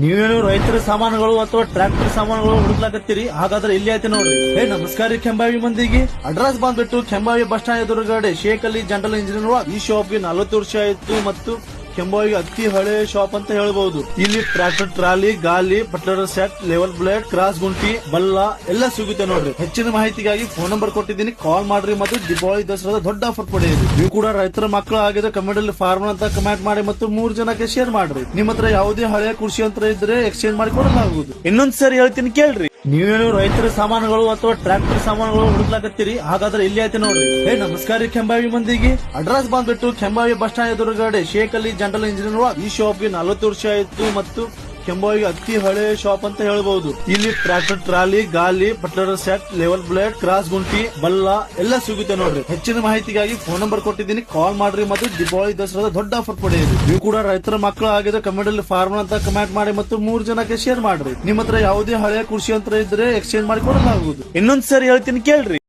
ನೀವೇನು ರೈತರ ಸಾಮಾನುಗಳು ಅಥವಾ ಟ್ರ್ಯಾಕ್ಟರ್ ಸಾಮಾನುಗಳು ಹುಡುಕ್ಲಾಕತ್ತೀರಿ? ಹಾಗಾದ್ರೆ ಇಲ್ಲಿ ಐತೆ ನೋಡ್ರಿ. ನಮಸ್ಕಾರ ಕೆಂಬಾವಿ ಮಂದಿಗೆ. ಅಡ್ರೆಸ್ ಬಂದ್ಬಿಟ್ಟು ಕೆಂಬಾವಿ ಬಸ್ ಸ್ಟ್ಯಾಂಡ್ ಎದುರುಗಡೆ ಶೇಖ್ ಅಲಿ ಜನರಲ್ ಇಂಜಿನಿಯರ್. ಈ ಶಾಪ್ಗೆ 40 ವರ್ಷ ಆಯ್ತು ಮತ್ತು ಕೆಂಬಾವಿ ಅತಿ ಹಳೆ ಶಾಪ್ ಅಂತ ಹೇಳ್ಬಹುದು. ಇಲ್ಲಿ ಟ್ರ್ಯಾಕ್ಟರ್, ಟ್ರಾಲಿ, ಗಾಲಿ, ಬಟ್ಲರ್ ಸೆಟ್, ಲೆವೆಲ್ ಬ್ಲೇಡ್, ಕ್ರಾಸ್ ಗುಂಟಿ, ಬಲ್ಲ ಎಲ್ಲ ಸಿಗುತ್ತೆ ನೋಡ್ರಿ. ಹೆಚ್ಚಿನ ಮಾಹಿತಿಗಾಗಿ ಫೋನ್ ನಂಬರ್ ಕೊಟ್ಟಿದ್ದೀನಿ, ಕಾಲ್ ಮಾಡ್ರಿ ಮತ್ತು ದೀಪಾವಳಿ ದಸರಾದ ದೊಡ್ಡ ಆಫರ್ ಪಡೆಯಿರಿ. ನೀವು ಕೂಡ ರೈತರ ಮಕ್ಕಳು ಆಗಿದ್ರೆ ಕಮೆಂಟ್ ಅಲ್ಲಿ ಫಾರ್ಮರ್ ಅಂತ ಕಮೆಂಟ್ ಮಾಡಿ ಮತ್ತು 3 ಜನಕ್ಕೆ ಶೇರ್ ಮಾಡ್ರಿ. ನಿಮ್ಮ ಹತ್ರ ಯಾವುದೇ ಹಳೆಯ ಕೃಷಿ ಯಂತ್ರ ಇದ್ರೆ ಎಕ್ಸ್ಚೇಂಜ್ ಮಾಡಿ ಕೊಡಲಾಗುವುದು. ಇನ್ನೊಂದ್ಸರಿ ಹೇಳ್ತೀನಿ ಕೇಳ್ರಿ. ನೀವೇನು ರೈತರ ಸಾಮಾನುಗಳು ಅಥವಾ ಟ್ರ್ಯಾಕ್ಟರ್ ಸಾಮಾನುಗಳು ಹುಡುಕ್ಲಾಕತ್ತೀರಿ? ಹಾಗಾದ್ರೆ ಇಲ್ಲಿ ಐತೆ ನೋಡ್ರಿ. ನಮಸ್ಕಾರ ಕೆಂಬಾವಿ ಮಂದಿಗೆ. ಅಡ್ರೆಸ್ ಬಂದ್ಬಿಟ್ಟು ಕೆಂಬಾವಿ ಬಸ್ ಸ್ಟ್ಯಾಂಡ್ ಎದುರುಗಡೆ ಶೇಖ್ ಅಲಿ ಜನರಲ್ ಇಂಜಿನಿಯರ್. ಈ ಶಾಪ್ಗೆ 40 ವರ್ಷ ಆಯ್ತು ಮತ್ತು ಕೆಂಬಾವಿ ಅತಿ ಹಳೆ ಶಾಪ್ ಅಂತ ಹೇಳ್ಬಹುದು. ಇಲ್ಲಿ ಟ್ರ್ಯಾಕ್ಟರ್, ಟ್ರಾಲಿ, ಗಾಲಿ, ಬಟ್ಲರ್ ಸೆಟ್, ಲೆವೆಲ್ ಬ್ಲೇಡ್, ಕ್ರಾಸ್ ಗುಂಟಿ, ಬಲ್ಲ ಎಲ್ಲ ಸಿಗುತ್ತೆ ನೋಡ್ರಿ. ಹೆಚ್ಚಿನ ಮಾಹಿತಿಗಾಗಿ ಫೋನ್ ನಂಬರ್ ಕೊಟ್ಟಿದ್ದೀನಿ, ಕಾಲ್ ಮಾಡ್ರಿ ಮತ್ತು ದೀಪಾವಳಿ ದಸರಾದ ದೊಡ್ಡ ಆಫರ್ ಪಡೆಯಿರಿ. ನೀವು ಕೂಡ ರೈತರ ಮಕ್ಕಳು ಆಗಿದ್ರೆ ಕಮೆಂಟ್ ಅಲ್ಲಿ ಫಾರ್ಮರ್ ಅಂತ ಕಮೆಂಟ್ ಮಾಡಿ ಮತ್ತು 3 ಜನಕ್ಕೆ ಶೇರ್ ಮಾಡ್ರಿ. ನಿಮ್ಮ ಹತ್ರ ಯಾವುದೇ ಹಳೆಯ ಕೃಷಿ ಯಂತ್ರ ಇದ್ರೆ ಎಕ್ಸ್ಚೇಂಜ್ ಮಾಡಿ ಕೊಡಲಾಗುವುದು. ಇನ್ನೊಂದ್ಸರಿ ಹೇಳ್ತೀನಿ ಕೇಳ್ರಿ.